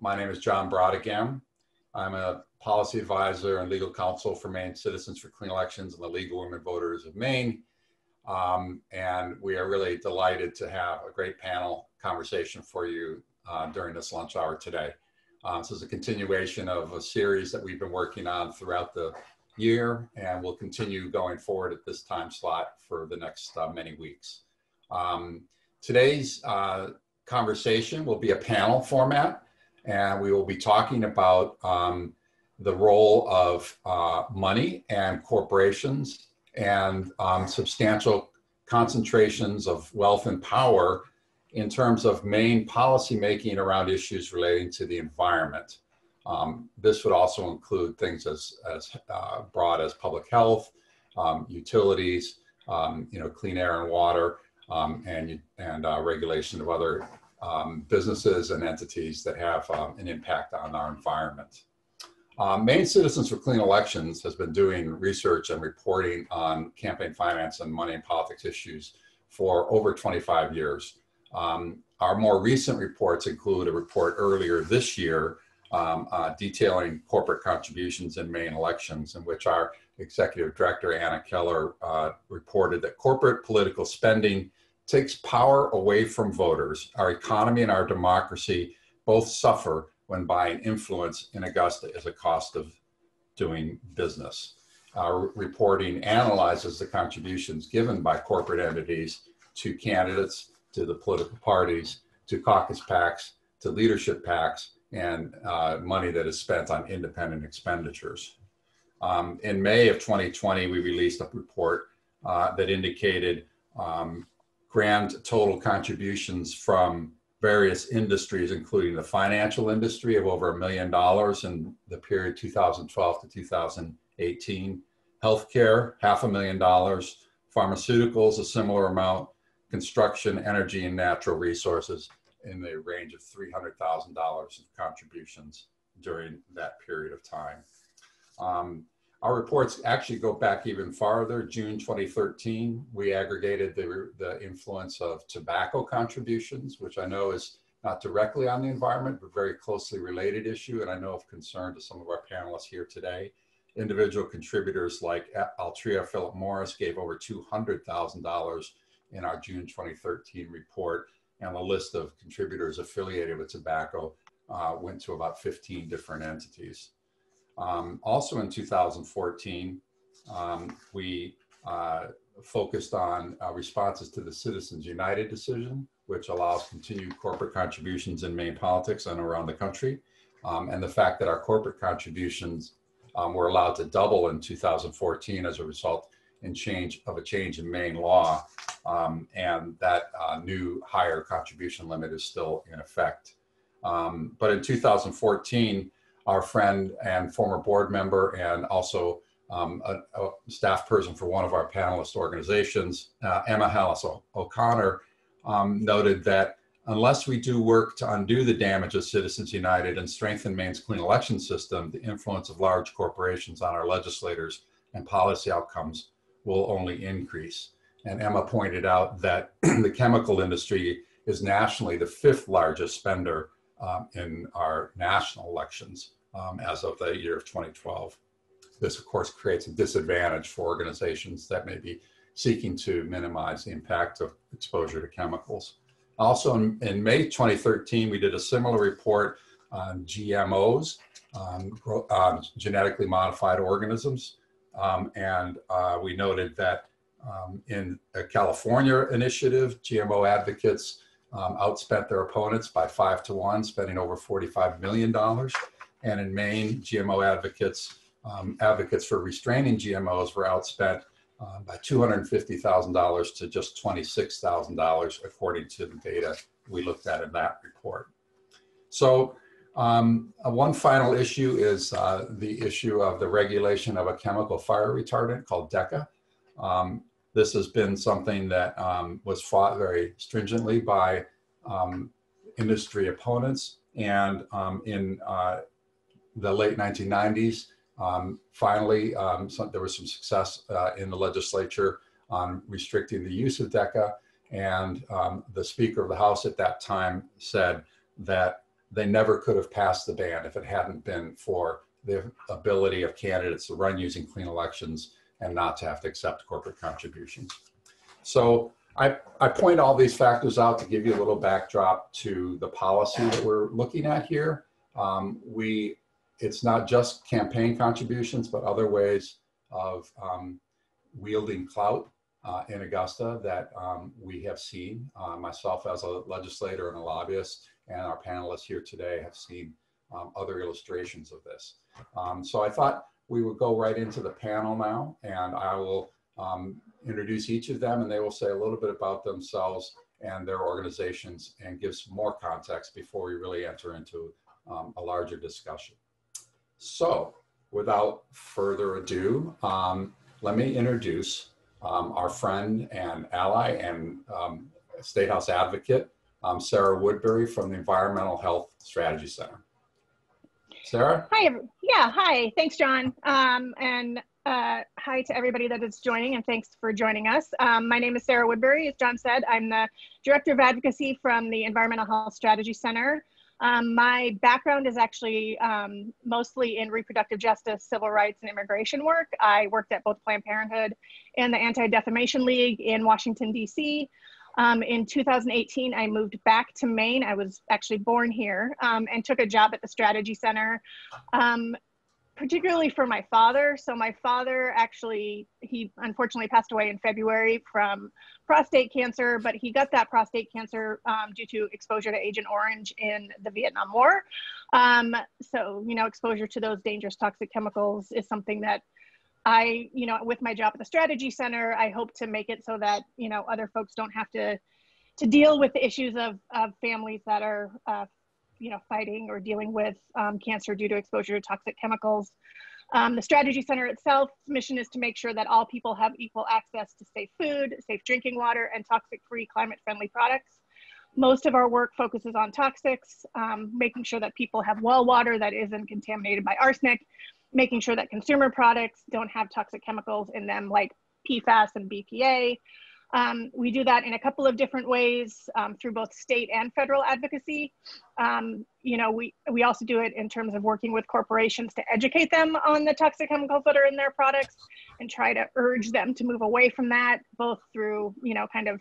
My name is John Brodigan. I'm a policy advisor and legal counsel for Maine Citizens for Clean Elections and the League of Women Voters of Maine. And we are really delighted to have a great panel conversation for you during this lunch hour today. This is a continuation of a series that we've been working on throughout the year, and we'll continue going forward at this time slot for the next many weeks. Today's conversation will be a panel format, and we will be talking about the role of money and corporations and substantial concentrations of wealth and power in terms of Maine policymaking around issues relating to the environment. This would also include things as broad as public health, utilities, clean air and water, and regulation of other businesses and entities that have an impact on our environment. Maine Citizens for Clean Elections has been doing research and reporting on campaign finance and money and politics issues for over 25 years. Our more recent reports include a report earlier this year detailing corporate contributions in Maine elections, in which our executive director, Anna Keller, reported that corporate political spending takes power away from voters. Our economy and our democracy both suffer when buying influence in Augusta is a cost of doing business. Our reporting analyzes the contributions given by corporate entities to candidates, to the political parties, to caucus PACs, to leadership PACs, and money that is spent on independent expenditures. In May of 2020, we released a report that indicated grand total contributions from various industries, including the financial industry of over $1 million in the period 2012 to 2018, healthcare, $500,000, pharmaceuticals, a similar amount, construction, energy, and natural resources in the range of $300,000 of contributions during that period of time. Our reports actually go back even farther. June 2013, we aggregated the influence of tobacco contributions, which I know is not directly on the environment, but very closely related issue, and I know of concern to some of our panelists here today. Individual contributors like Altria Philip Morris gave over $200,000 in our June 2013 report, and the list of contributors affiliated with tobacco went to about 15 different entities. Also in 2014, we focused on responses to the Citizens United decision, which allows continued corporate contributions in Maine politics and around the country, and the fact that our corporate contributions were allowed to double in 2014 as a result of a change in Maine law, and that new higher contribution limit is still in effect. But in 2014, our friend and former board member and also a staff person for one of our panelist organizations, Emma Hallis O'Connor, noted that unless we do work to undo the damage of Citizens United and strengthen Maine's clean election system, the influence of large corporations on our legislators and policy outcomes will only increase. And Emma pointed out that the chemical industry is nationally the 5th largest spender in our national elections as of the year of 2012. This, of course, creates a disadvantage for organizations that may be seeking to minimize the impact of exposure to chemicals. Also in May 2013, we did a similar report on GMOs, genetically modified organisms, and we noted that in a California initiative, GMO advocates outspent their opponents by 5 to 1, spending over $45 million. And in Maine, GMO advocates for restraining GMOs were outspent by $250,000 to just $26,000, according to the data we looked at in that report. So one final issue is the issue of the regulation of a chemical fire retardant called DECA. This has been something that was fought very stringently by industry opponents, and in the late 1990s, finally, there was some success in the legislature on restricting the use of DECA, and the Speaker of the House at that time said that they never could have passed the ban if it hadn't been for the ability of candidates to run using clean elections and not to have to accept corporate contributions. So I point all these factors out to give you a little backdrop to the policy that we're looking at here. It's not just campaign contributions, but other ways of wielding clout in Augusta that we have seen. Myself as a legislator and a lobbyist, and our panelists here today have seen other illustrations of this. So I thought we would go right into the panel now, and I will introduce each of them, and they will say a little bit about themselves and their organizations and give some more context before we really enter into a larger discussion. So without further ado, let me introduce our friend and ally and State House advocate, Sarah Woodbury from the Environmental Health Strategy Center. Sarah? Hi, hi. Thanks, John. Hi to everybody that is joining, and thanks for joining us. My name is Sarah Woodbury. As John said, I'm the Director of Advocacy from the Environmental Health Strategy Center. My background is actually mostly in reproductive justice, civil rights, and immigration work. I worked at both Planned Parenthood and the Anti-Defamation League in Washington, D.C. In 2018, I moved back to Maine. I was actually born here and took a job at the Strategy Center, particularly for my father. So my father actually, he unfortunately passed away in February from prostate cancer, but he got that prostate cancer due to exposure to Agent Orange in the Vietnam War. So, you know, exposure to those dangerous toxic chemicals is something that with my job at the Strategy Center, I hope to make it so that, other folks don't have to deal with the issues of families that are, fighting or dealing with cancer due to exposure to toxic chemicals. The Strategy Center itself's mission is to make sure that all people have equal access to safe food, safe drinking water, and toxic-free, climate-friendly products. Most of our work focuses on toxics, making sure that people have well water that isn't contaminated by arsenic, making sure that consumer products don't have toxic chemicals in them like PFAS and BPA. We do that in a couple of different ways through both state and federal advocacy. We also do it in terms of working with corporations to educate them on the toxic chemicals that are in their products and try to urge them to move away from that, both through, kind of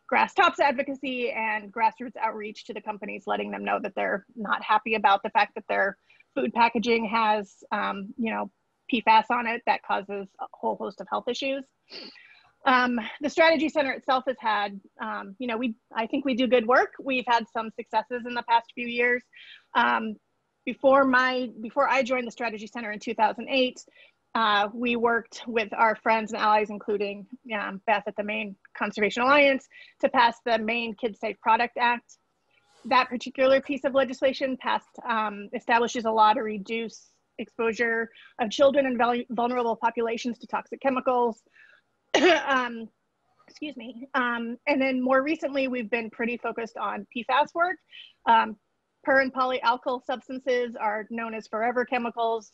grass tops advocacy and grassroots outreach to the companies, letting them know that they're not happy about the fact that their food packaging has, PFAS on it that causes a whole host of health issues. The Strategy Center itself has had, I think we do good work. We've had some successes in the past few years. Before I joined the Strategy Center in 2008, we worked with our friends and allies, including Beth at the Maine Conservation Alliance, to pass the Maine Kids Safe Product Act. That particular piece of legislation establishes a law to reduce exposure of children and vulnerable populations to toxic chemicals. Excuse me. And then more recently, we've been pretty focused on PFAS work. Per and polyalkyl substances are known as forever chemicals.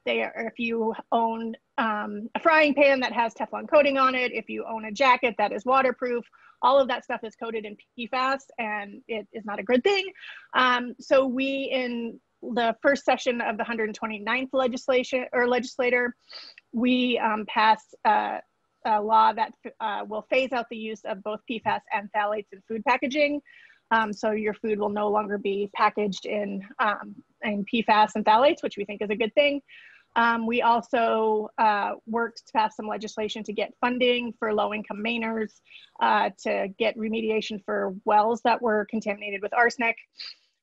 They are, if you own a frying pan that has Teflon coating on it, if you own a jacket that is waterproof, all of that stuff is coated in PFAS, and it is not a good thing. So we, in the first session of the 129th legislature, we passed a law that will phase out the use of both PFAS and phthalates in food packaging. So your food will no longer be packaged in PFAS and phthalates, which we think is a good thing. We also worked to pass some legislation to get funding for low-income Mainers, to get remediation for wells that were contaminated with arsenic.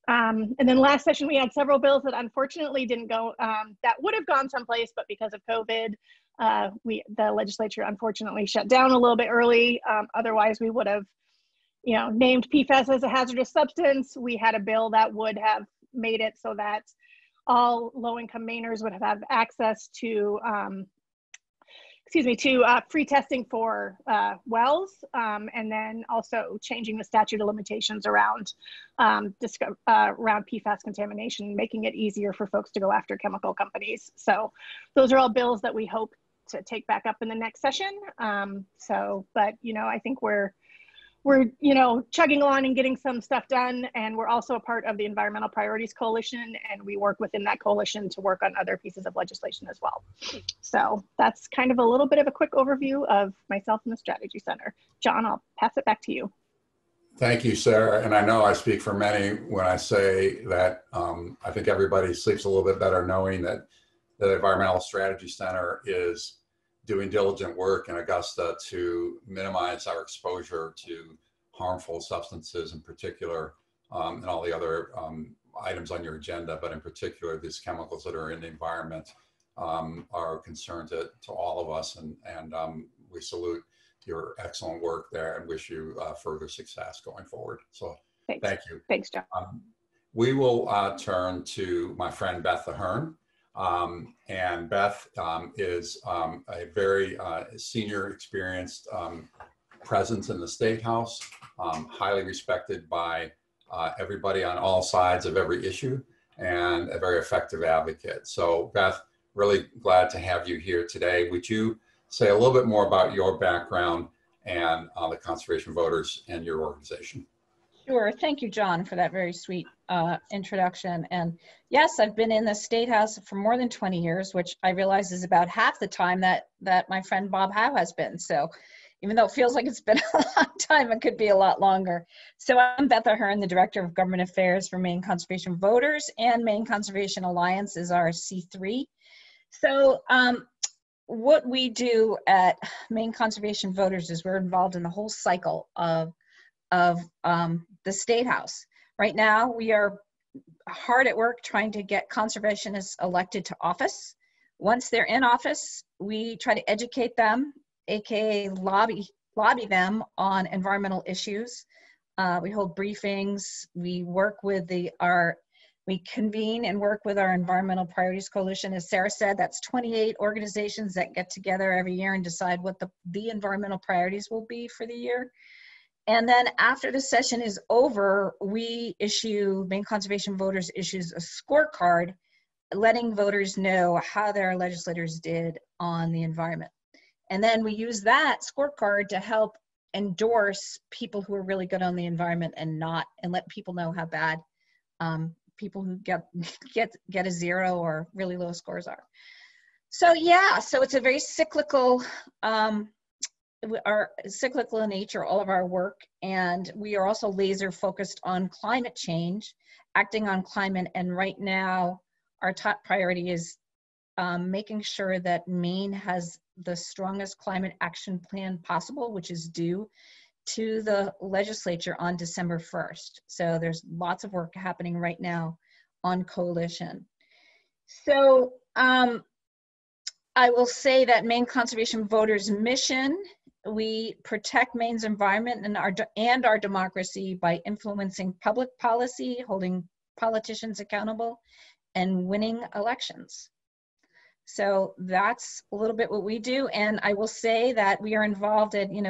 And then last session, we had several bills that unfortunately didn't go, that would have gone someplace, but because of COVID, the legislature unfortunately shut down a little bit early. Otherwise, we would have, named PFAS as a hazardous substance. We had a bill that would have made it so that all low-income Mainers would have access to, free testing for wells, and then also changing the statute of limitations around PFAS contamination, making it easier for folks to go after chemical companies. So those are all bills that we hope to take back up in the next session. But I think we're we're, chugging on and getting some stuff done. And we're also a part of the Environmental Priorities Coalition, and we work within that coalition to work on other pieces of legislation as well. So that's kind of a little bit of a quick overview of myself and the Strategy Center. John, I'll pass it back to you. Thank you, Sarah. And I know I speak for many when I say that I think everybody sleeps a little bit better knowing that the Environmental Strategy Center is doing diligent work in Augusta to minimize our exposure to harmful substances, in particular, and all the other items on your agenda, but in particular, these chemicals that are in the environment are a concern to all of us. And we salute your excellent work there and wish you further success going forward. So thank you. Thanks, John. We will turn to my friend Beth Ahern. And Beth is a very senior, experienced presence in the State House, highly respected by everybody on all sides of every issue, and a very effective advocate. So Beth, really glad to have you here today. Would you say a little bit more about your background and the Conservation Voters and your organization? Sure. Thank you, John, for that very sweet introduction. And yes, I've been in the State House for more than 20 years, which I realize is about half the time that my friend Bob Howe has been. So even though it feels like it's been a long time, it could be a lot longer. So I'm Beth Ahern, the Director of Government Affairs for Maine Conservation Voters, and Maine Conservation Alliance is our C3. So what we do at Maine Conservation Voters is we're involved in the whole cycle of the State House. Right now, we are hard at work trying to get conservationists elected to office. Once they're in office, we try to educate them, aka lobby them on environmental issues. We hold briefings. We work with we convene and work with our Environmental Priorities Coalition. As Sarah said, that's 28 organizations that get together every year and decide what the environmental priorities will be for the year. And then after the session is over, Maine Conservation Voters issues a scorecard letting voters know how their legislators did on the environment. And then we use that scorecard to help endorse people who are really good on the environment and let people know how bad people who get a 0 or really low scores are. So yeah, so it's a very cyclical, are cyclical in nature, all of our work, and we are also laser focused on climate change, acting on climate, and right now our top priority is making sure that Maine has the strongest climate action plan possible, which is due to the legislature on December 1st. So there's lots of work happening right now on coalition. So I will say that Maine Conservation Voters' mission, we protect Maine's environment and our democracy by influencing public policy, holding politicians accountable, and winning elections. So that's a little bit what we do. And I will say that we are involved in,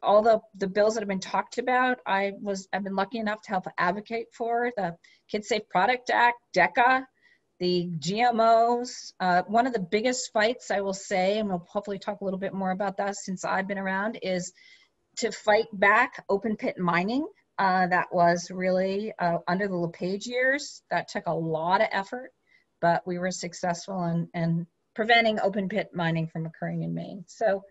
all the bills that have been talked about, I've been lucky enough to help advocate for the Kid Safe Product Act, DECA, the GMOs. One of the biggest fights, I will say, and we'll hopefully talk a little bit more about that since I've been around, is to fight back open pit mining. That was really under the LePage years. That took a lot of effort, but we were successful in preventing open pit mining from occurring in Maine. So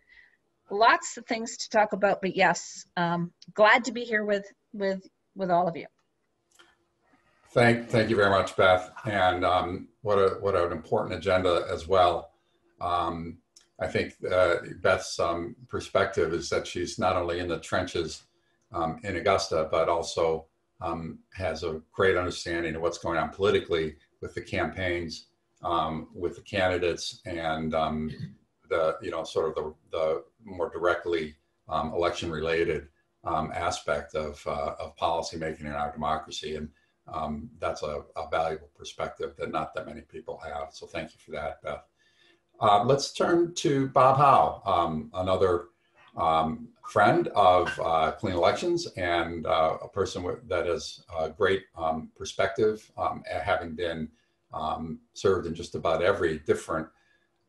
lots of things to talk about, but yes, glad to be here with all of you. Thank you very much, Beth. And what an important agenda as well. I think Beth's perspective is that she's not only in the trenches in Augusta, but also has a great understanding of what's going on politically with the campaigns, with the candidates, and the more directly election-related aspect of policymaking in our democracy. And that's a valuable perspective that not that many people have. So thank you for that, Beth. Let's turn to Bob Howe, another friend of Clean Elections and a person that has a great perspective, having been served in just about every different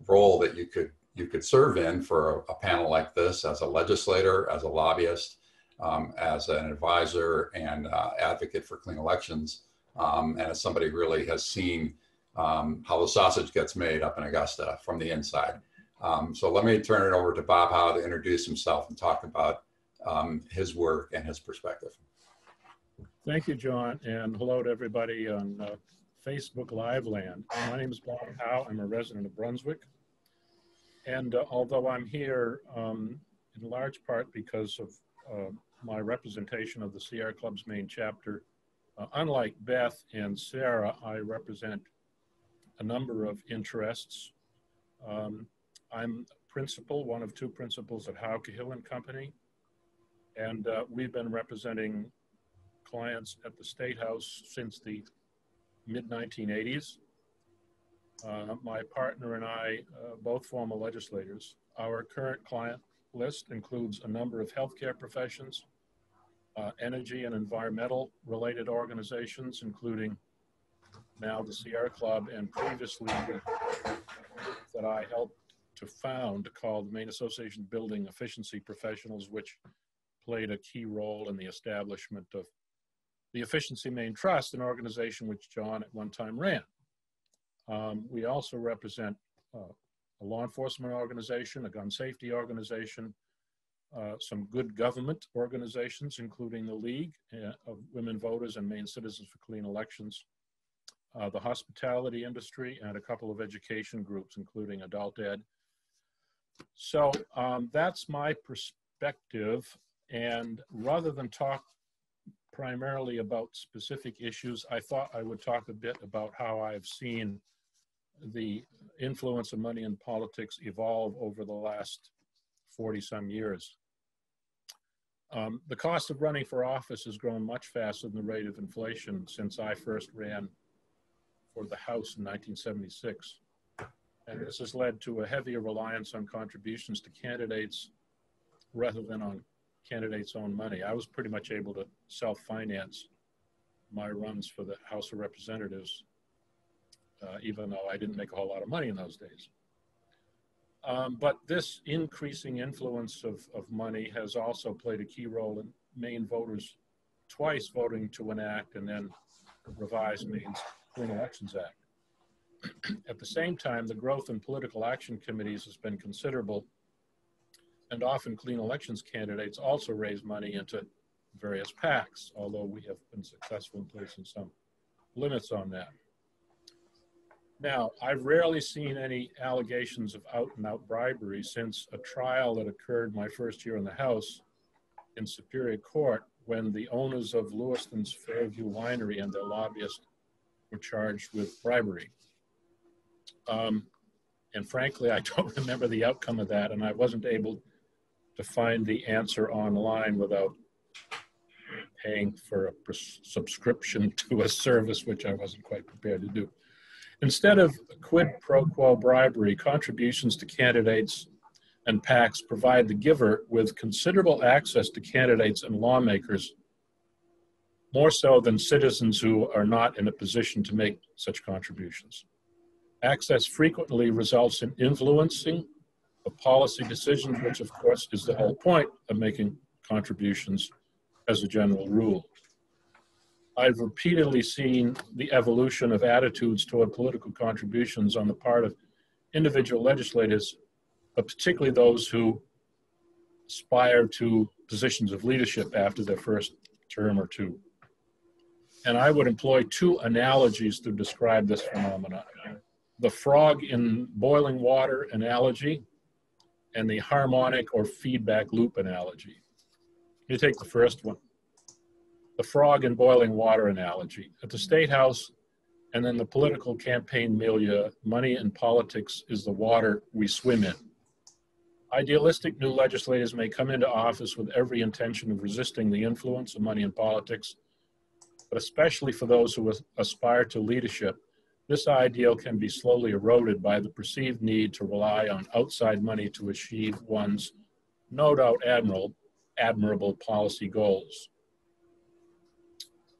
role that you could you could serve in for a panel like this as a legislator, as a lobbyist, as an advisor and advocate for clean elections, and as somebody who really has seen how the sausage gets made up in Augusta from the inside. So let me turn it over to Bob Howe to introduce himself and talk about his work and his perspective. Thank you, John, and hello to everybody on Facebook Live land. My name is Bob Howe. I'm a resident of Brunswick. And although I'm here in large part because of my representation of the Sierra Club's Maine chapter, unlike Beth and Sarah, I represent a number of interests. I'm principal, one of two principals at Howe, and Company, and we've been representing clients at the State House since the mid-1980s. My partner and I, both former legislators. Our current client list includes a number of healthcare professions, energy and environmental related organizations, including now the Sierra Club, and previously that I helped to found called the Maine Association of Building Efficiency Professionals, which played a key role in the establishment of the Efficiency Maine Trust, an organization which John at one time ran. We also represent a law enforcement organization, a gun safety organization, some good government organizations, including the League of Women Voters and Maine Citizens for Clean Elections, the hospitality industry, and a couple of education groups, including Adult Ed. So that's my perspective. And rather than talk primarily about specific issues, I thought I would talk a bit about how I've seen the influence of money in politics evolve over the last 40-some years. The cost of running for office has grown much faster than the rate of inflation since I first ran for the House in 1976. And this has led to a heavier reliance on contributions to candidates rather than on candidates' own money. I was pretty much able to self-finance my runs for the House of Representatives, even though I didn't make a whole lot of money in those days. But this increasing influence of money has also played a key role in Maine voters twice voting to enact and then revise Maine's Clean Elections Act. At the same time, the growth in political action committees has been considerable, and often clean elections candidates also raise money into various PACs, although we have been successful in placing some limits on that. Now, I've rarely seen any allegations of out-and-out bribery since a trial that occurred my first year in the House in Superior Court when the owners of Lewiston's Fairview Winery and their lobbyist were charged with bribery. And frankly, I don't remember the outcome of that, and I wasn't able to find the answer online without paying for a subscription to a service, which I wasn't quite prepared to do. Instead of quid pro quo bribery, contributions to candidates and PACs provide the giver with considerable access to candidates and lawmakers, more so than citizens who are not in a position to make such contributions. Access frequently results in influencing of policy decisions, which of course is the whole point of making contributions as a general rule. I've repeatedly seen the evolution of attitudes toward political contributions on the part of individual legislators, but particularly those who aspire to positions of leadership after their first term or two. And I would employ two analogies to describe this phenomenon: the frog in boiling water analogy and the harmonic or feedback loop analogy. You take the first one, the frog in boiling water analogy. At the State House and then the political campaign milieu, money in politics is the water we swim in. Idealistic new legislators may come into office with every intention of resisting the influence of money in politics, but especially for those who aspire to leadership, this ideal can be slowly eroded by the perceived need to rely on outside money to achieve one's no doubt admirable policy goals.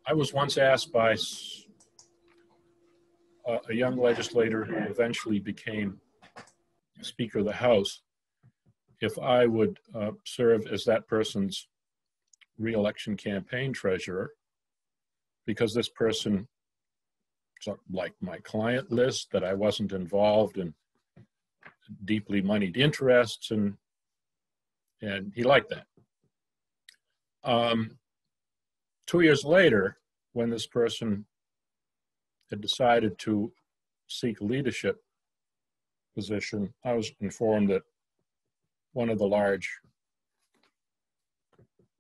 I was once asked by a young legislator who eventually became Speaker of the House if I would serve as that person's re-election campaign treasurer, because this person liked my client list, that I wasn't involved in deeply moneyed interests, and he liked that. 2 years later, when this person had decided to seek a leadership position, I was informed that one of the large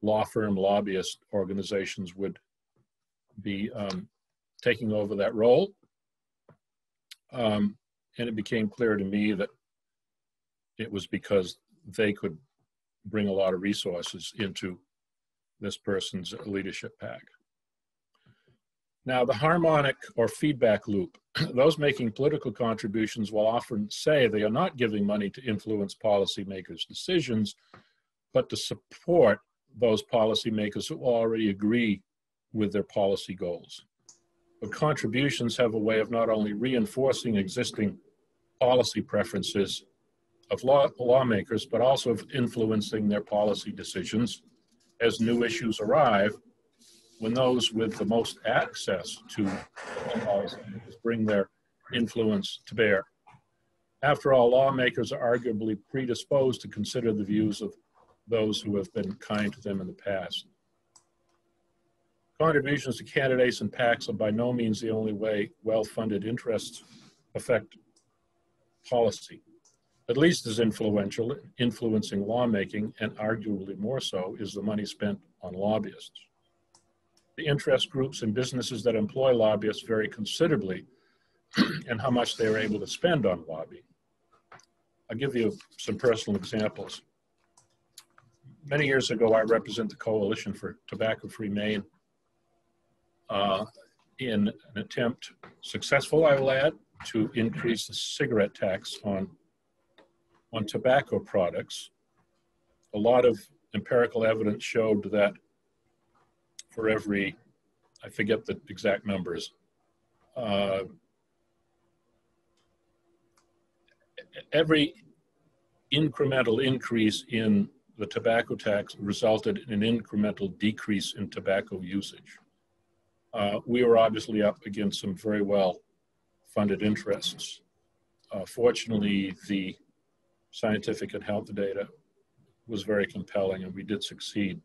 law firm lobbyist organizations would be taking over that role. And it became clear to me that it was because they could bring a lot of resources into this person's leadership pack. Now, the harmonic or feedback loop, those making political contributions will often say they are not giving money to influence policymakers' decisions, but to support those policymakers who already agree with their policy goals. But contributions have a way of not only reinforcing existing policy preferences of lawmakers, but also of influencing their policy decisions as new issues arrive, when those with the most access to policymakers bring their influence to bear. After all, lawmakers are arguably predisposed to consider the views of those who have been kind to them in the past. Contributions to candidates and PACs are by no means the only way well-funded interests affect policy. At least as influential, influencing lawmaking, and arguably more so, is the money spent on lobbyists. The interest groups and businesses that employ lobbyists vary considerably in how much they are able to spend on lobbying. I'll give you some personal examples. Many years ago, I represent the Coalition for Tobacco-Free Maine in an attempt, successful I will add, to increase the cigarette tax on tobacco products. A lot of empirical evidence showed that for every, I forget the exact numbers, every incremental increase in the tobacco tax resulted in an incremental decrease in tobacco usage. We were obviously up against some very well-funded interests. Fortunately, the scientific and health data was very compelling, and we did succeed.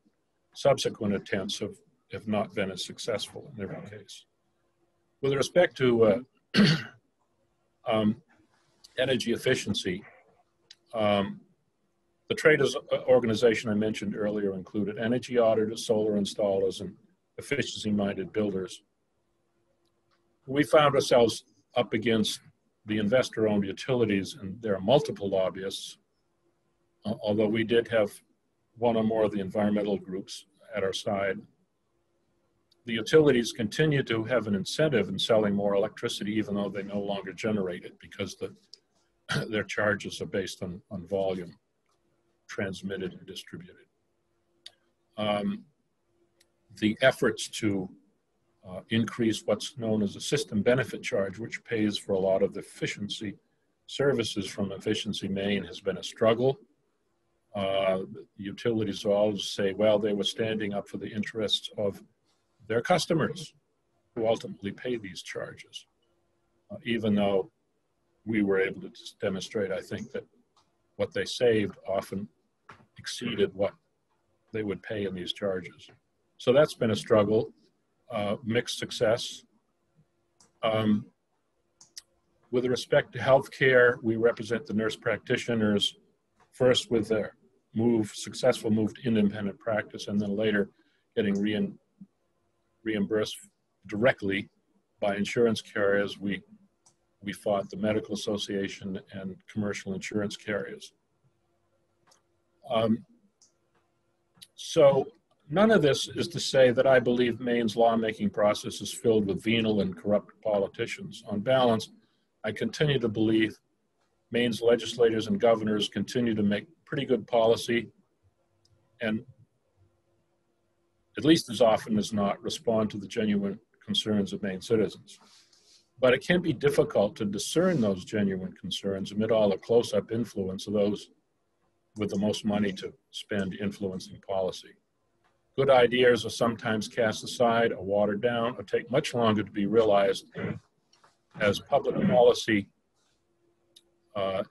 Subsequent attempts have not been as successful in every case. With respect to energy efficiency, the traders organization I mentioned earlier included energy auditors, solar installers, and efficiency-minded builders. We found ourselves up against the investor-owned utilities, and there are multiple lobbyists, although we did have one or more of the environmental groups at our side. The utilities continue to have an incentive in selling more electricity, even though they no longer generate it, because their charges are based on volume transmitted and distributed. The efforts to increase what's known as a system benefit charge, which pays for a lot of the efficiency services from Efficiency Maine, has been a struggle. Utilities will always say, well, they were standing up for the interests of their customers who ultimately pay these charges, even though we were able to demonstrate, I think, that what they saved often exceeded what they would pay in these charges. So that's been a struggle, mixed success. With respect to healthcare, we represent the nurse practitioners, first with their successful move to independent practice, and then later getting reimbursed directly by insurance carriers. We fought the medical association and commercial insurance carriers. So none of this is to say that I believe Maine's lawmaking process is filled with venal and corrupt politicians. On balance, I continue to believe Maine's legislators and governors continue to make pretty good policy, and at least as often as not respond to the genuine concerns of Maine citizens. But it can be difficult to discern those genuine concerns amid all the close-up influence of those with the most money to spend influencing policy. Good ideas are sometimes cast aside or watered down or take much longer to be realized as public policy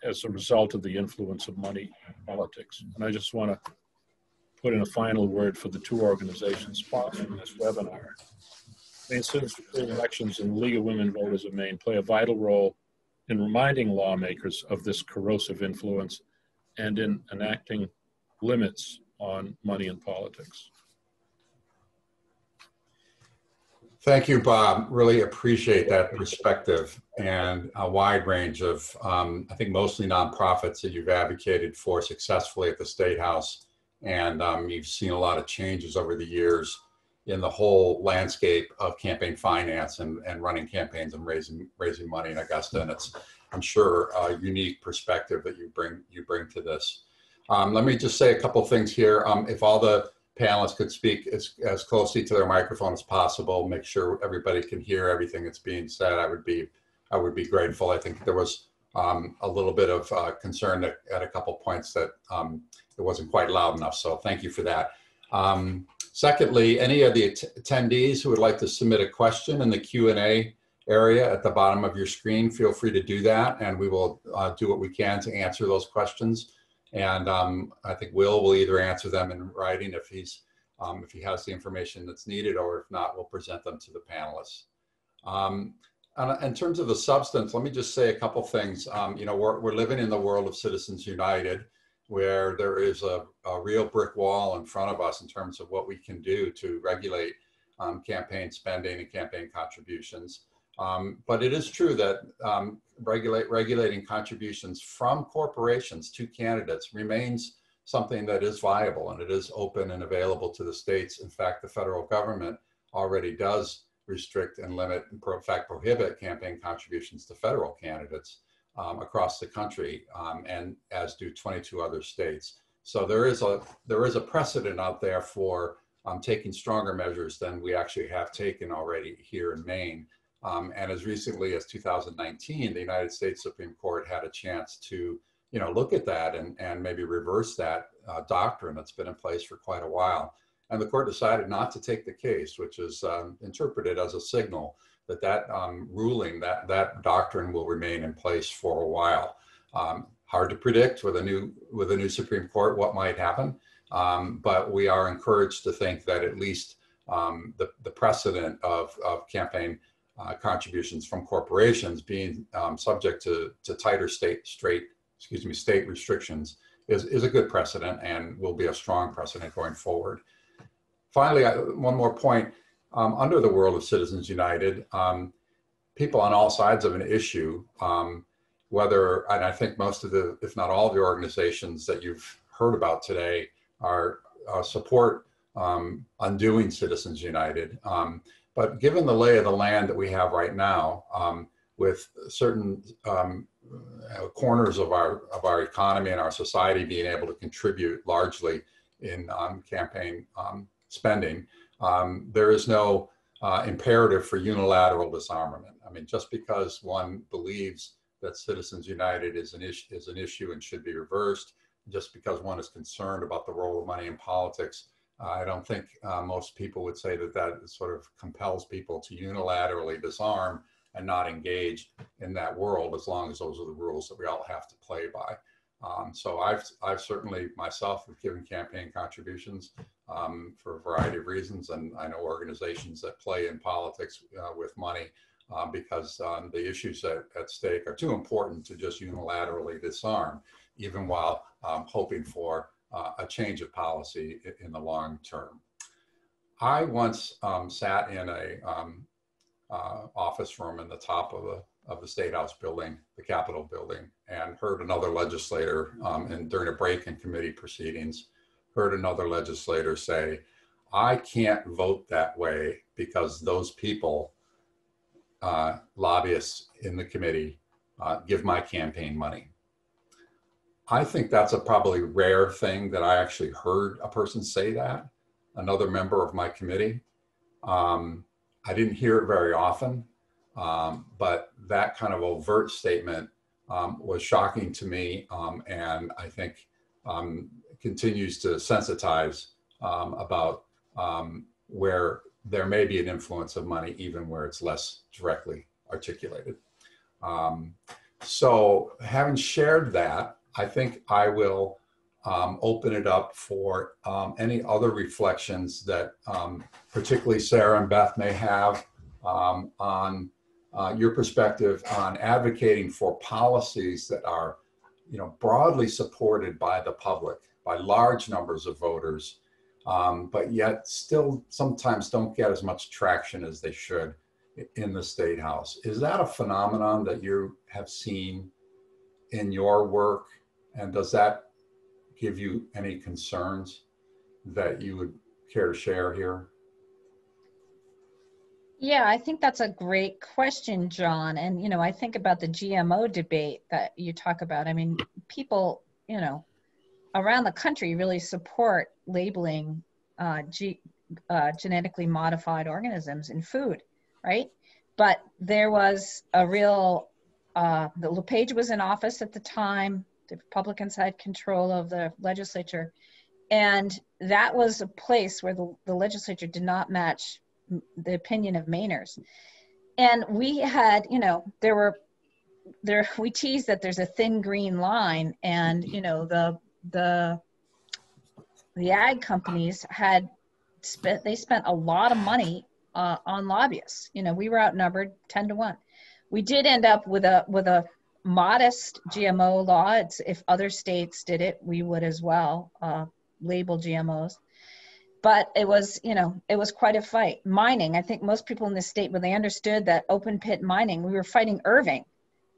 as a result of the influence of money in politics. And I just want to put in a final word for the two organizations sponsoring this webinar. Maine Citizens for Clean Elections and the League of Women Voters of Maine play a vital role in reminding lawmakers of this corrosive influence and in enacting limits on money in politics. Thank you, Bob. Really appreciate that perspective and a wide range of, I think, mostly nonprofits that you've advocated for successfully at the State House. And you've seen a lot of changes over the years in the whole landscape of campaign finance and running campaigns and raising money in Augusta. And it's, I'm sure, a unique perspective that you bring to this. Let me just say a couple of things here. If all the panelists could speak as closely to their microphone as possible, make sure everybody can hear everything that's being said, I would be grateful. I think there was a little bit of concern at a couple points that it wasn't quite loud enough, so thank you for that. Secondly, any of the attendees who would like to submit a question in the Q&A area at the bottom of your screen, feel free to do that, and we will do what we can to answer those questions. And I think Will either answer them in writing if he has the information that's needed, or if not, we'll present them to the panelists. In terms of the substance, let me just say a couple things. You know, we're living in the world of Citizens United, where there is a real brick wall in front of us in terms of what we can do to regulate campaign spending and campaign contributions. But it is true that regulating contributions from corporations to candidates remains something that is viable, and it is open and available to the states. In fact, the federal government already does restrict and limit, and in fact prohibit, campaign contributions to federal candidates across the country, and as do 22 other states. So there is a precedent out there for taking stronger measures than we actually have taken already here in Maine. And as recently as 2019, the United States Supreme Court had a chance to, you know, look at that and maybe reverse that doctrine that's been in place for quite a while. And the court decided not to take the case, which is interpreted as a signal that that ruling, that doctrine will remain in place for a while. Hard to predict with a new Supreme Court what might happen, but we are encouraged to think that at least the precedent of campaign contributions from corporations being subject to tighter state restrictions is a good precedent and will be a strong precedent going forward. Finally, one more point. Under the world of Citizens United, people on all sides of an issue, and I think most of the, if not all of the organizations that you've heard about today are support undoing Citizens United. But given the lay of the land that we have right now, with certain corners of our economy and our society being able to contribute largely in campaign spending, there is no imperative for unilateral disarmament. I mean, just because one believes that Citizens United is an issue and should be reversed, just because one is concerned about the role of money in politics, I don't think most people would say that sort of compels people to unilaterally disarm and not engage in that world, as long as those are the rules that we all have to play by. So I've certainly myself have given campaign contributions for a variety of reasons, and I know organizations that play in politics with money because the issues at stake are too important to just unilaterally disarm, even while hoping for a change of policy in the long term. I once sat in a office room in the top of the State House building, the Capitol building, and heard another legislator, and during a break in committee proceedings, heard another legislator say, "I can't vote that way because those people, lobbyists in the committee, give my campaign money." I think that's a probably rare thing that I actually heard a person say that, another member of my committee. I didn't hear it very often. But that kind of overt statement was shocking to me, and I think continues to sensitize about where there may be an influence of money, even where it's less directly articulated. So having shared that, I think I will open it up for any other reflections that particularly Sarah and Beth may have on your perspective on advocating for policies that are, broadly supported by the public, by large numbers of voters, but yet still sometimes don't get as much traction as they should in the State House. Is that a phenomenon that you have seen in your work? And does that give you any concerns that you would care to share here? Yeah, I think that's a great question, John. And, I think about the GMO debate that you talk about. I mean, people, around the country really support labeling genetically modified organisms in food, right? But there was a real, the LePage was in office at the time, the Republicans had control of the legislature, and that was a place where the legislature did not match the opinion of Mainers. And we had, we tease that there's a thin green line, and, the ag companies spent a lot of money on lobbyists. We were outnumbered 10-1. We did end up with a modest GMO law. If other states did it, we would as well label GMOs. But it was quite a fight. Mining, I think most people in the state, when they understood that open pit mining, we were fighting Irving,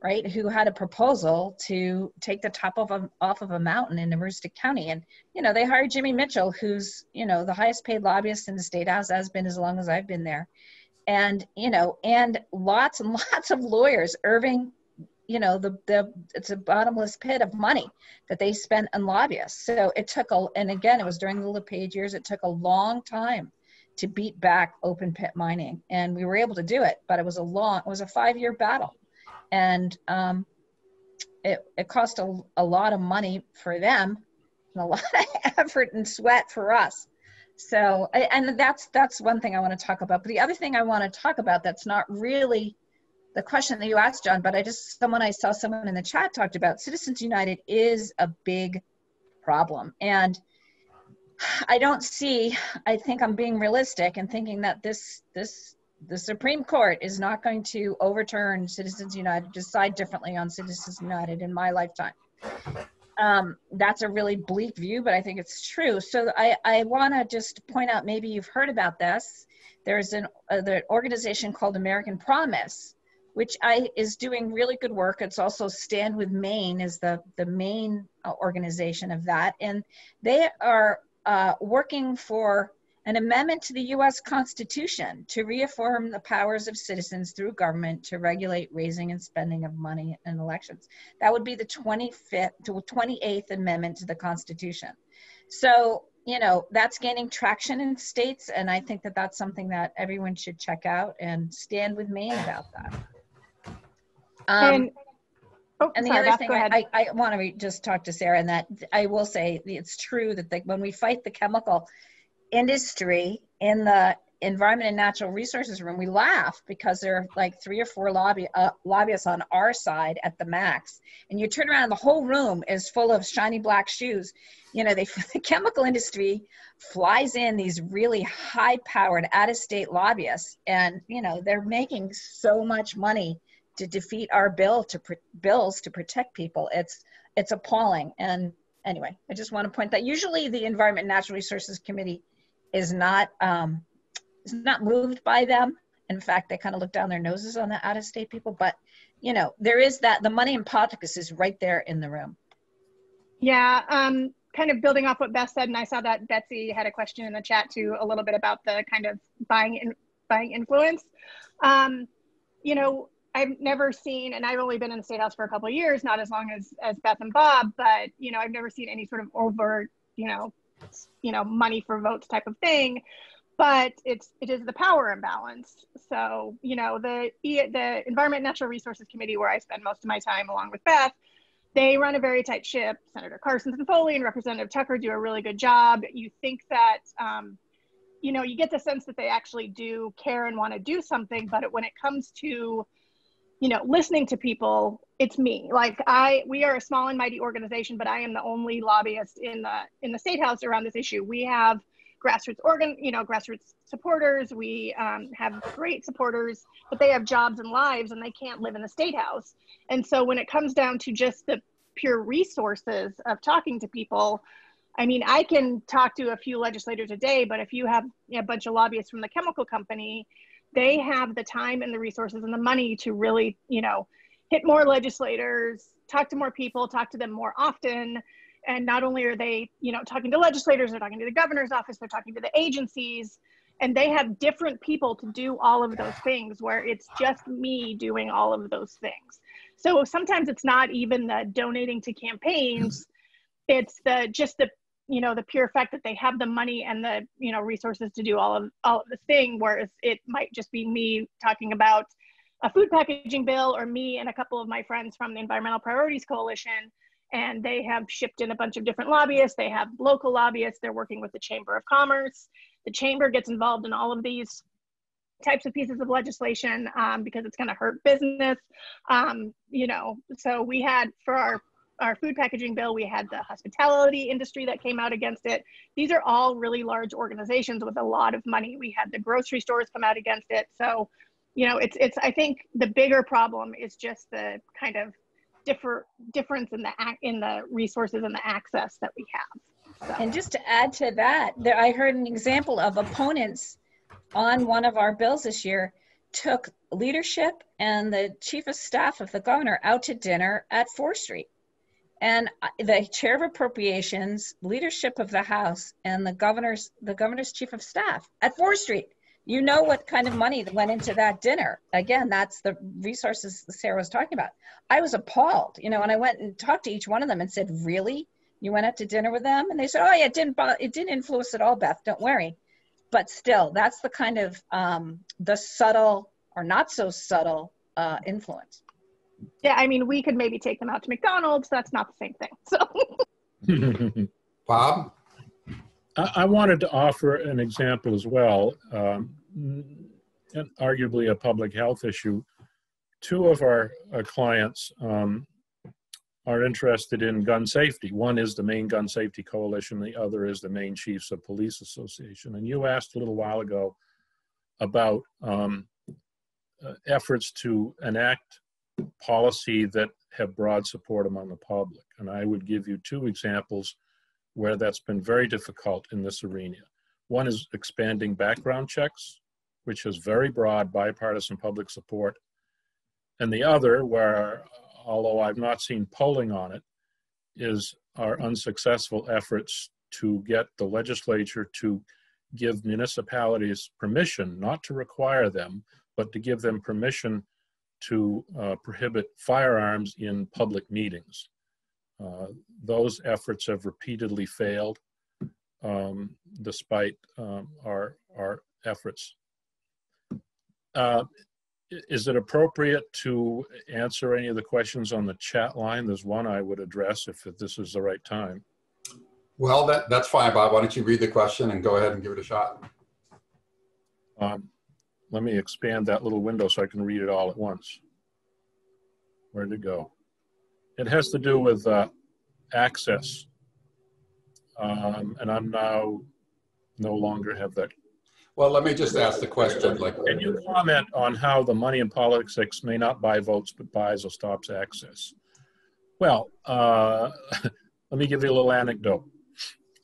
right, who had a proposal to take the top off of a mountain in Aroostook County. And, they hired Jimmy Mitchell, who's, the highest paid lobbyist in the State House, has been as long as I've been there. And, and lots and lots of lawyers. Irving, it's a bottomless pit of money that they spent on lobbyists. So it took and again, it was during the LePage years, it took a long time to beat back open pit mining. And we were able to do it, but it was a 5-year battle. And it cost a lot of money for them and a lot of effort and sweat for us. So, and that's one thing I want to talk about. But the other thing I want to talk about that's not really the question that you asked, John, but I saw someone in the chat talked about Citizens United is a big problem. And I think I'm being realistic and thinking that the Supreme Court is not going to overturn Citizens United, decide differently on Citizens United in my lifetime. That's a really bleak view, but I think it's true. So I want to just point out, maybe you've heard about this. There's an organization called American Promise, which is doing really good work. It's also Stand With Maine is the main organization of that. And they are working for an amendment to the U.S. Constitution to reaffirm the powers of citizens through government to regulate raising and spending of money in elections. That would be the 28th Amendment to the Constitution. So, that's gaining traction in states, and I think that that's something that everyone should check out and stand with Maine about that. And the other thing, I want to just talk to Sarah, and that I will say it's true that when we fight the chemical industry in the Environment and Natural Resources room, we laugh because there are like 3 or 4 lobbyists on our side at the max, and you turn around, the whole room is full of shiny black shoes. The chemical industry flies in these really high-powered out-of-state lobbyists, and they're making so much money to defeat our bills to protect people. It's appalling. And anyway, I just want to point that usually the Environment and Natural Resources Committee is not moved by them. In fact, they kind of look down their noses on the out-of-state people. But there is that the money in politics is right there in the room. Yeah, kind of building off what Beth said, and I saw that Betsy had a question in the chat too, a little bit about the kind of buying influence. I've never seen, and I've only been in the State House for a couple of years, not as long as Beth and Bob, but, I've never seen any sort of overt, money for votes type of thing. but it is the power imbalance. So, you know, the Environment and Natural Resources Committee, where I spend most of my time along with Beth, they run a very tight ship. Senator Carson and Foley and Representative Tucker do a really good job. You think that, you know, you get the sense that they actually do care and want to do something, but when it comes to, you know, listening to people, it's me. Like we are a small and mighty organization, but I am the only lobbyist in the State House around this issue. We have grassroots supporters. We have great supporters, but they have jobs and lives and they can't live in the State House. And so when it comes down to just the pure resources of talking to people, I mean, I can talk to a few legislators a day, but if you have a bunch of lobbyists from the chemical company, they have the time and the resources and the money to really, you know, hit more legislators, talk to more people, talk to them more often. And not only are they, you know, talking to legislators, they're talking to the governor's office, they're talking to the agencies, and they have different people to do all of those things, where it's just me doing all of those things. So sometimes it's not even the donating to campaigns, it's the you know, the pure fact that they have the money and the, you know, resources to do all of this thing, whereas it might just be me talking about a food packaging bill, or me and a couple of my friends from the Environmental Priorities Coalition, and they have shipped in a bunch of different lobbyists. They have local lobbyists. They're working with the Chamber of Commerce. The Chamber gets involved in all of these types of pieces of legislation because it's going to hurt business. You know, so we had, for our food packaging bill, we had the hospitality industry that came out against it. These are all really large organizations with a lot of money. We had the grocery stores come out against it. So, you know, I think the bigger problem is just the kind of difference in the resources and the access that we have. So. And just to add to that, I heard an example of opponents on one of our bills this year took leadership and the chief of staff of the governor out to dinner at 4th Street. And the chair of appropriations, leadership of the House, and the governor's chief of staff at 4th Street. You know what kind of money that went into that dinner. Again, that's the resources Sarah was talking about. I was appalled, you know, and I went and talked to each one of them and said, really? You went out to dinner with them? And they said, oh yeah, it didn't influence at all, Beth, don't worry. But still, that's the kind of the subtle or not so subtle influence. Yeah, I mean, we could maybe take them out to McDonald's. That's not the same thing. So, Bob? I wanted to offer an example as well, and arguably a public health issue. Two of our clients are interested in gun safety. One is the Maine Gun Safety Coalition, the other is the Maine Chiefs of Police Association. And you asked a little while ago about efforts to enact policy that have broad support among the public. And I would give you two examples where that's been very difficult in this arena. One is expanding background checks, which has very broad bipartisan public support. And the other, where, although I've not seen polling on it, is our unsuccessful efforts to get the legislature to give municipalities permission, not to require them, but to give them permission to prohibit firearms in public meetings. Those efforts have repeatedly failed despite our efforts. Is it appropriate to answer any of the questions on the chat line? There's one I would address if this is the right time. Well, that's fine, Bob. Why don't you read the question and go ahead and give it a shot? Let me expand that little window so I can read it all at once. Where'd it go? It has to do with access. And I'm now no longer have that. Well, let me just ask the question. Can you comment on how the money in politics may not buy votes, but buys or stops access? Well, let me give you a little anecdote.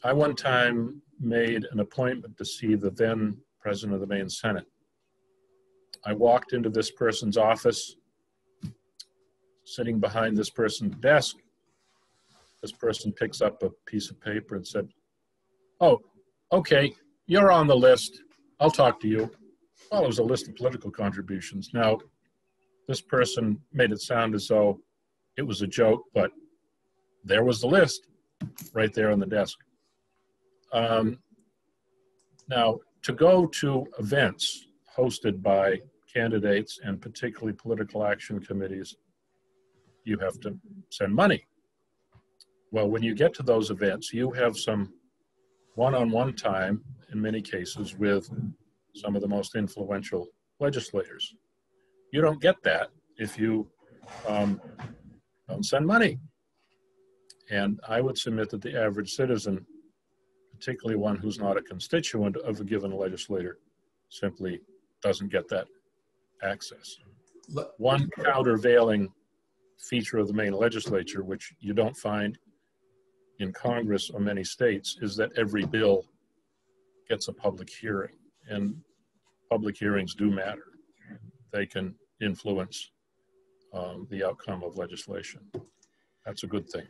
I one time made an appointment to see the then president of the Maine Senate. I walked into this person's office, sitting behind this person's desk. This person picks up a piece of paper and said, "Oh, okay, you're on the list. I'll talk to you." Well, it was a list of political contributions. Now, this person made it sound as though it was a joke, but there was the list right there on the desk. Now, to go to events hosted by candidates and particularly political action committees, you have to send money. Well, when you get to those events, you have some one-on-one time, in many cases, with some of the most influential legislators. You don't get that if you don't send money. And I would submit that the average citizen, particularly one who's not a constituent of a given legislator, simply doesn't get that access. One countervailing feature of the Maine legislature, which you don't find in Congress or many states, is that every bill gets a public hearing, and public hearings do matter. They can influence the outcome of legislation. That's a good thing.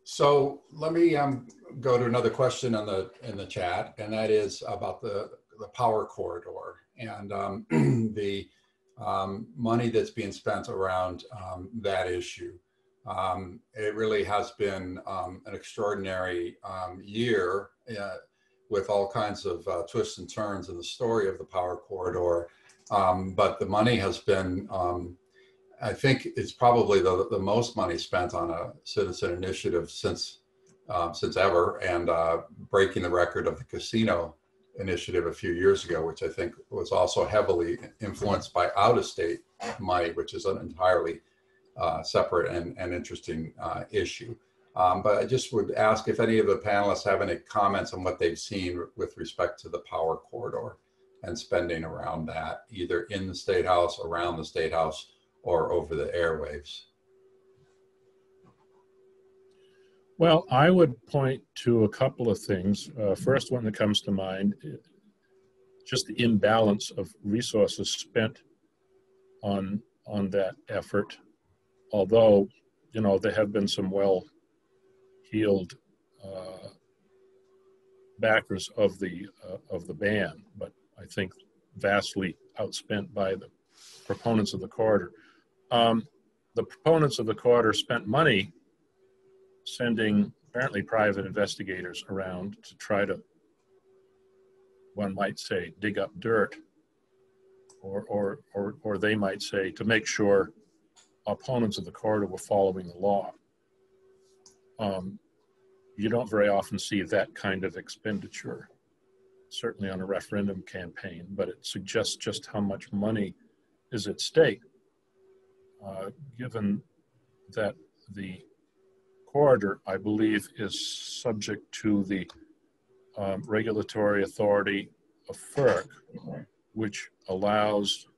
So let me go to another question in the chat, and that is about the power corridor and the money that's being spent around that issue. It really has been an extraordinary year with all kinds of twists and turns in the story of the power corridor. But the money has been, I think it's probably the most money spent on a citizen initiative since ever, and breaking the record of the casino initiative a few years ago, which I think was also heavily influenced by out-of-state money, which is an entirely separate and interesting issue. But I just would ask if any of the panelists have any comments on what they've seen with respect to the power corridor and spending around that, either in the State House, around the State House, or over the airwaves. Well, I would point to a couple of things. First one that comes to mind, just the imbalance of resources spent on that effort. Although, you know, there have been some well-heeled backers of the ban, but I think vastly outspent by the proponents of the corridor. The proponents of the corridor spent money sending apparently private investigators around to try to, one might say, dig up dirt, or they might say to make sure opponents of the corridor were following the law. You don't very often see that kind of expenditure, certainly on a referendum campaign, but it suggests just how much money is at stake, given that the corridor, I believe, is subject to the regulatory authority of FERC, which allows,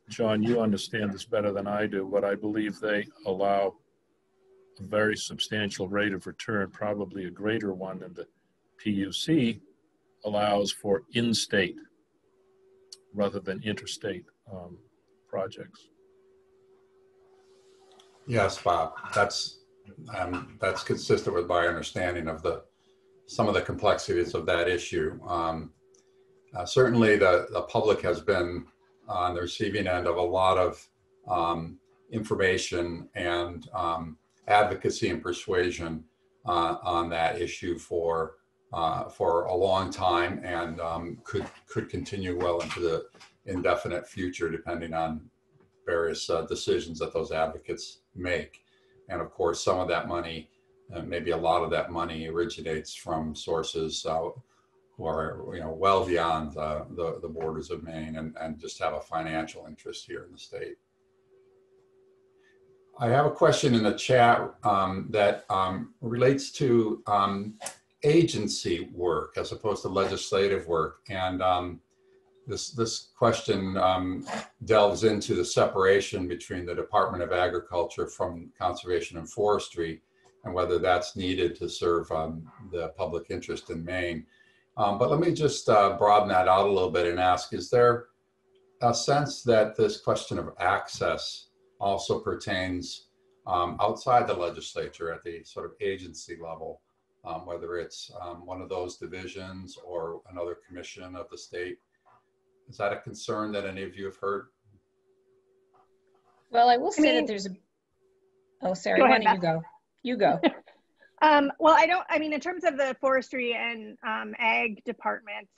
John, you understand this better than I do, but I believe they allow a very substantial rate of return, probably a greater one than the PUC allows for in-state rather than interstate projects. Yes, Bob, that's consistent with my understanding of some of the complexities of that issue. Certainly the public has been on the receiving end of a lot of information and advocacy and persuasion on that issue for a long time, and could continue well into the indefinite future, depending on various decisions that those advocates make. And of course, some of that money, maybe a lot of that money, originates from sources who are, you know, well beyond the borders of Maine and just have a financial interest here in the state. I have a question in the chat that relates to agency work as opposed to legislative work, and this question delves into the separation between the Department of Agriculture from Conservation and Forestry, and whether that's needed to serve the public interest in Maine. But let me just broaden that out a little bit and ask, is there a sense that this question of access also pertains outside the legislature at the sort of agency level, whether it's one of those divisions or another commission of the state? Is that a concern that any of you have heard? Well, I will say that there's a, oh, Sarah, why don't you go? You go. Well, I mean, in terms of the forestry and ag departments,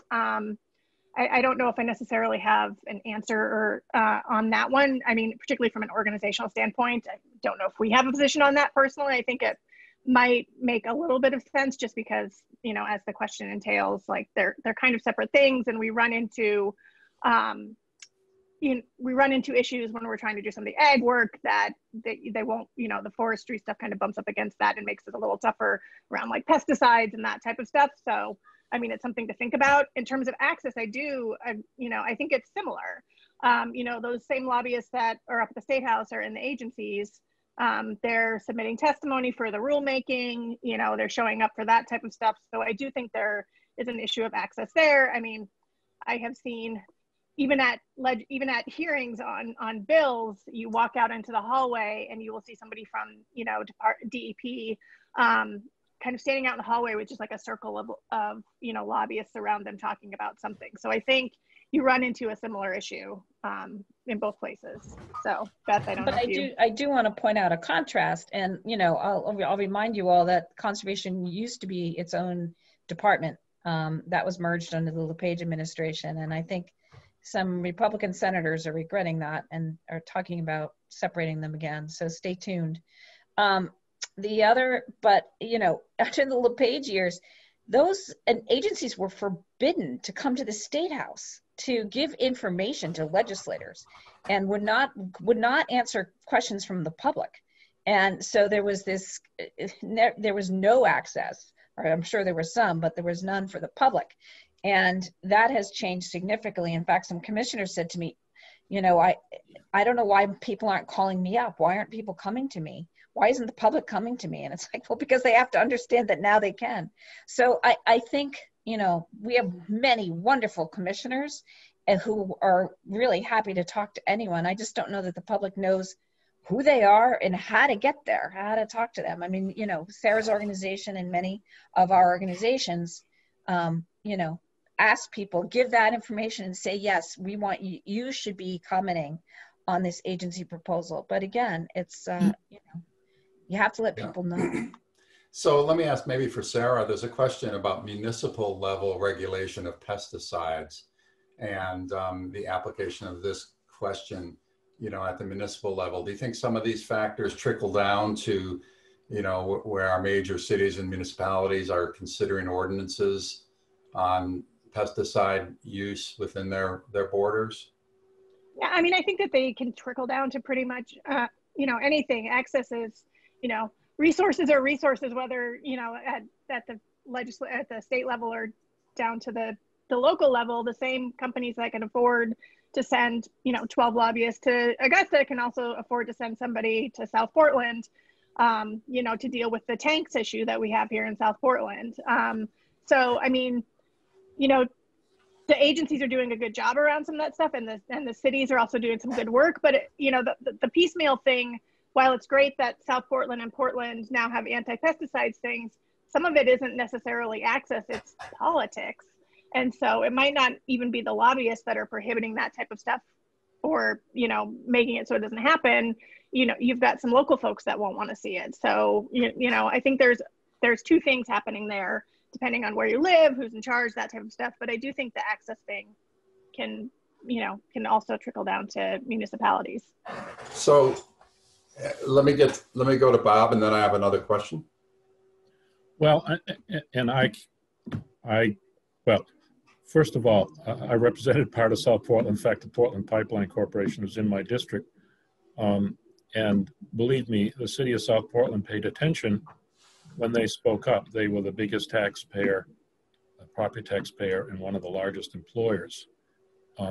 I don't know if I necessarily have an answer or, on that one. I mean, particularly from an organizational standpoint, I don't know if we have a position on that personally. I think it might make a little bit of sense just because, you know, as the question entails, like they're kind of separate things, and we run into issues when we're trying to do some of the ag work that they won't, you know, the forestry stuff kind of bumps up against that and makes it a little tougher around like pesticides and that type of stuff. So, I mean, it's something to think about. In terms of access, I think it's similar. You know, those same lobbyists that are up at the State House are in the agencies. They're submitting testimony for the rulemaking, you know, they're showing up for that type of stuff. So I do think there is an issue of access there. I mean, I have seen even at hearings on bills, you walk out into the hallway and you will see somebody from, you know, DEP kind of standing out in the hallway with just like a circle of you know, lobbyists around them talking about something. So I think you run into a similar issue in both places. So Beth, I don't know. But I do want to point out a contrast, and you know, I'll remind you all that conservation used to be its own department that was merged under the LePage administration, and I think some Republican senators are regretting that and are talking about separating them again. So stay tuned. But you know, after the LePage years, those agencies were forbidden to come to the State House to give information to legislators, and would not answer questions from the public. And so there was no access, or I'm sure there was some, but there was none for the public. And that has changed significantly. In fact, some commissioners said to me, you know, I don't know why people aren't calling me up. Why aren't people coming to me? Why isn't the public coming to me? And it's like, well, because they have to understand that now they can. So I think, you know, we have many wonderful commissioners and who are really happy to talk to anyone. I just don't know that the public knows who they are and how to get there, how to talk to them. I mean, you know, Sarah's organization and many of our organizations, you know, ask people, give that information and say, yes, we want you, you should be commenting on this agency proposal. But again, it's, you know, you have to let people know. So let me ask maybe for Sarah, there's a question about municipal level regulation of pesticides and the application of this question, you know, at the municipal level. Do you think some of these factors trickle down to, you know, where our major cities and municipalities are considering ordinances on pesticide use within their borders? Yeah, I mean, I think that they can trickle down to pretty much, you know, anything. Access is, you know, resources are resources, whether, you know, at the state level or down to the local level. The same companies that can afford to send, you know, 12 lobbyists to Augusta can also afford to send somebody to South Portland, you know, to deal with the tanks issue that we have here in South Portland. So, I mean, you know, the agencies are doing a good job around some of that stuff, and the cities are also doing some good work. But you know, the piecemeal thing, while it's great that South Portland and Portland now have anti-pesticides things, some of it isn't necessarily access, it's politics. And so it might not even be the lobbyists that are prohibiting that type of stuff, or, you know, making it so it doesn't happen. You know, you've got some local folks that won't want to see it. So, you know, I think there's two things happening there, depending on where you live, who's in charge, that type of stuff. But I do think the access thing can also trickle down to municipalities. So let me go to Bob, and then I have another question. Well, well, first of all, I represented part of South Portland. In fact, the Portland Pipeline Corporation was in my district. And believe me, the city of South Portland paid attention when they spoke up. They were the biggest taxpayer, property taxpayer, and one of the largest employers.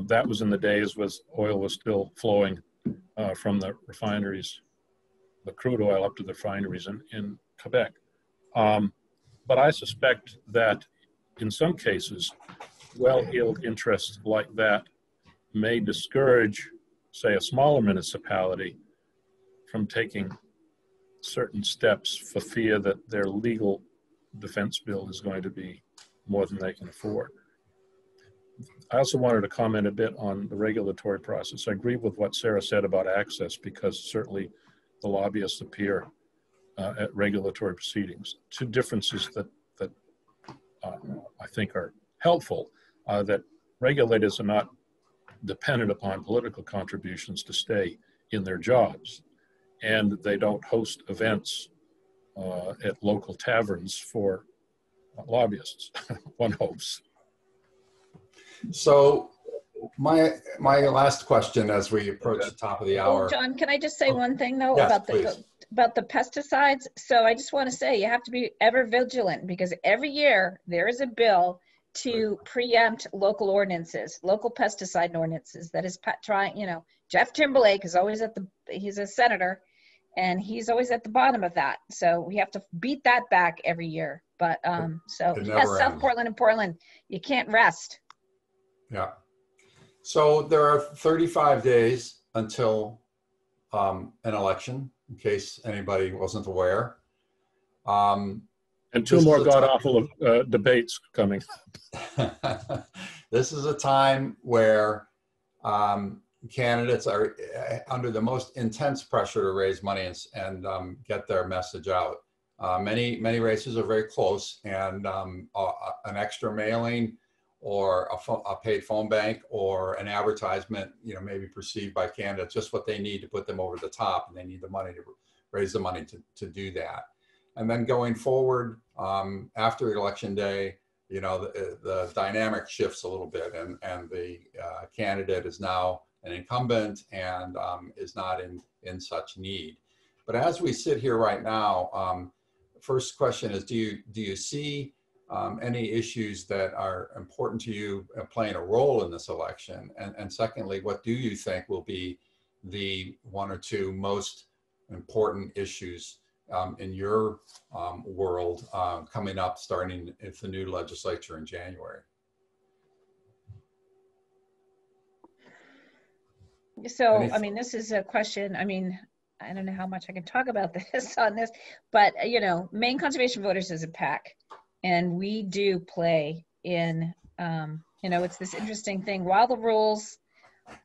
That was in the days when oil was still flowing from the refineries, the crude oil up to the refineries in Quebec. But I suspect that in some cases, well-heeled interests like that may discourage, say, a smaller municipality from taking certain steps for fear that their legal defense bill is going to be more than they can afford. I also wanted to comment a bit on the regulatory process. I agree with what Sarah said about access, because certainly the lobbyists appear at regulatory proceedings. Two differences that I think are helpful, that regulators are not dependent upon political contributions to stay in their jobs, and they don't host events at local taverns for lobbyists, one hopes. So my last question as we approach the top of the hour. John, can I just say one thing though? Yes, about the pesticides? So I just want to say you have to be ever vigilant, because every year there is a bill to preempt local ordinances, local pesticide ordinances. That is trying, you know, Jeff Timberlake is always he's a senator, and he's always at the bottom of that. So we have to beat that back every year. But so yes, South Portland and Portland, you can't rest. Yeah. So there are 35 days until an election, in case anybody wasn't aware. And two more god-awful debates coming. This is a time where candidates are under the most intense pressure to raise money and get their message out. Many races are very close, and an extra mailing or a paid phone bank or an advertisement, you know, may be perceived by candidates just what they need to put them over the top, and they need the money to raise the money to do that. And then going forward, after Election Day, you know, the dynamic shifts a little bit, and the candidate is now an incumbent and is not in such need. But as we sit here right now, first question is, do you see any issues that are important to you playing a role in this election? And secondly, what do you think will be the one or two most important issues in your world coming up, starting with the new legislature in January? So, I mean, this is a question, I mean, I don't know how much I can talk about this on this, but, you know, Maine Conservation Voters is a PAC, and we do play in, you know, it's this interesting thing. While the rules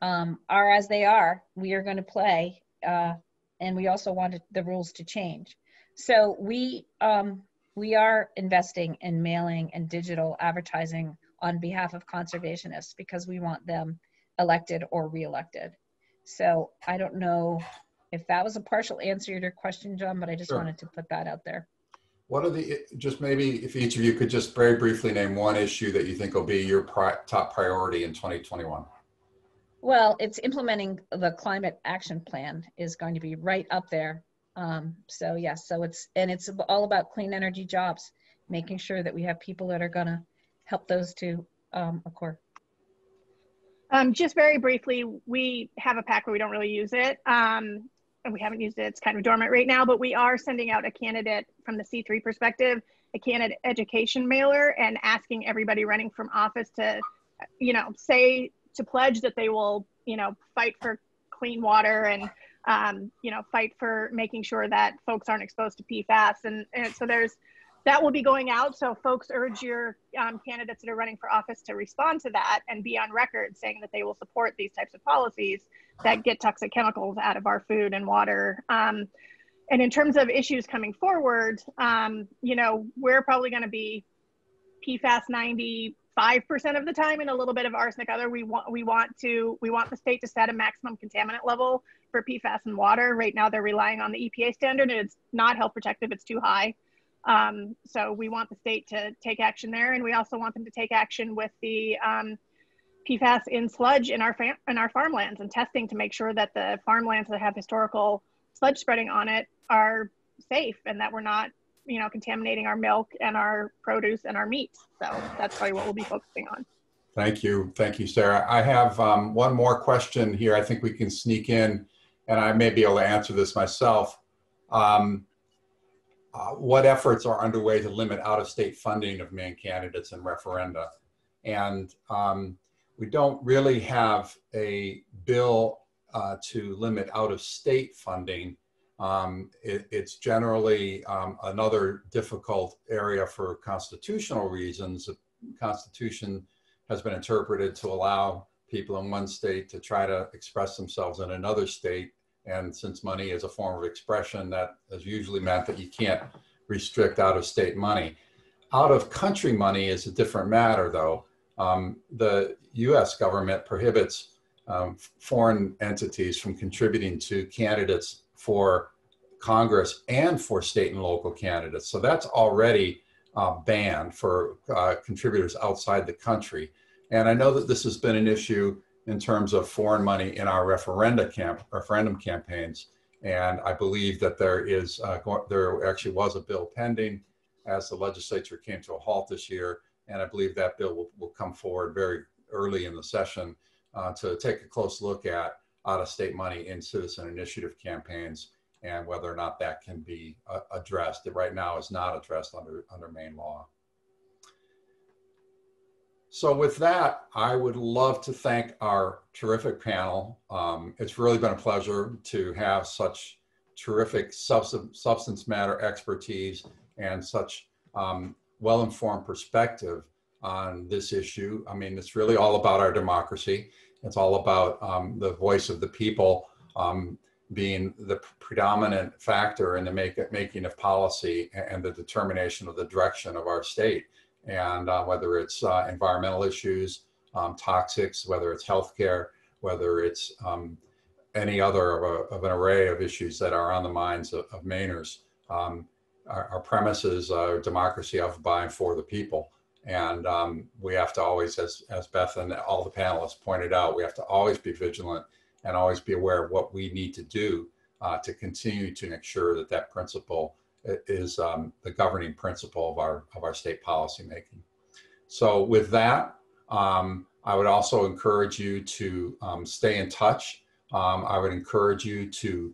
are as they are, we are going to play, and we also wanted the rules to change. So we are investing in mailing and digital advertising on behalf of conservationists, because we want them elected or reelected. So I don't know if that was a partial answer to your question, John, but I just wanted to put that out there. What are just maybe if each of you could just very briefly name one issue that you think will be your top priority in 2021? Well, it's implementing the climate action plan is going to be right up there. So yes, so it's all about clean energy jobs, making sure that we have people that are going to help those to occur. Just very briefly, we have a PAC where we don't really use it. And we haven't used it, it's kind of dormant right now, but we are sending out a candidate from the C3 perspective, a candidate education mailer, and asking everybody running from office to, you know, to pledge that they will, you know, fight for clean water and, you know, fight for making sure that folks aren't exposed to PFAS. And so that will be going out. So folks, urge your candidates that are running for office to respond to that and be on record saying that they will support these types of policies that get toxic chemicals out of our food and water. And in terms of issues coming forward, you know, we're probably going to be PFAS 95% of the time and a little bit of arsenic other. We want the state to set a maximum contaminant level for PFAS in water. Right now they're relying on the EPA standard, and it's not health protective, it's too high. So we want the state to take action there, and we also want them to take action with the PFAS in sludge in our farmlands, and testing to make sure that the farmlands that have historical sludge spreading on it are safe, and that we're not, you know, contaminating our milk and our produce and our meat. So that's probably what we'll be focusing on. Thank you, Sarah. I have one more question here. I think we can sneak in, and I may be able to answer this myself. What efforts are underway to limit out-of-state funding of Maine candidates and referenda? And we don't really have a bill to limit out-of-state funding. It's generally another difficult area for constitutional reasons. The Constitution has been interpreted to allow people in one state to try to express themselves in another state And since money is a form of expression, that has usually meant that you can't restrict out-of-state money. Out-of-country money is a different matter, though. The US government prohibits foreign entities from contributing to candidates for Congress and for state and local candidates. So that's already banned for contributors outside the country. And I know that this has been an issue in terms of foreign money in our referendum campaigns. And I believe that there actually was a bill pending as the legislature came to a halt this year. And I believe that bill will come forward very early in the session to take a close look at out-of-state money in citizen initiative campaigns and whether or not that can be addressed. It right now is not addressed under Maine law. So with that, I would love to thank our terrific panel. It's really been a pleasure to have such terrific substance matter expertise and such well-informed perspective on this issue. I mean, it's really all about our democracy. It's all about the voice of the people being the predominant factor in the making of policy and the determination of the direction of our state. And whether it's environmental issues, toxics, whether it's healthcare, whether it's any other of an array of issues that are on the minds of Mainers. Our premise is democracy of, by, and for the people. And we have to always, as Beth and all the panelists pointed out, we have to always be vigilant and always be aware of what we need to do to continue to make sure that that principle is the governing principle of our state policy making. So with that, I would also encourage you to stay in touch. I would encourage you to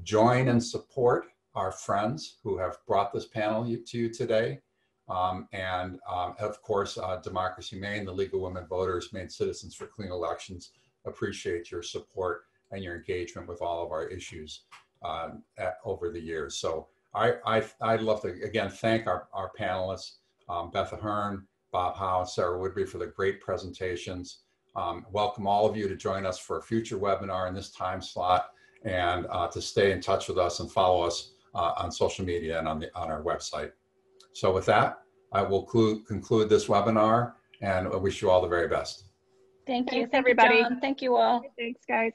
join and support our friends who have brought this panel to you today. And of course, Democracy Maine, the League of Women Voters, Maine Citizens for Clean Elections, appreciate your support and your engagement with all of our issues over the years. So I'd love to, again, thank our panelists, Beth Ahern, Bob Howe, and Sarah Woodbury for the great presentations. Welcome all of you to join us for a future webinar in this time slot and to stay in touch with us and follow us on social media and on our website. So with that, I will conclude this webinar and I wish you all the very best. Thank you. Thanks, Thank everybody. you, John. Thank you all. Thanks, guys.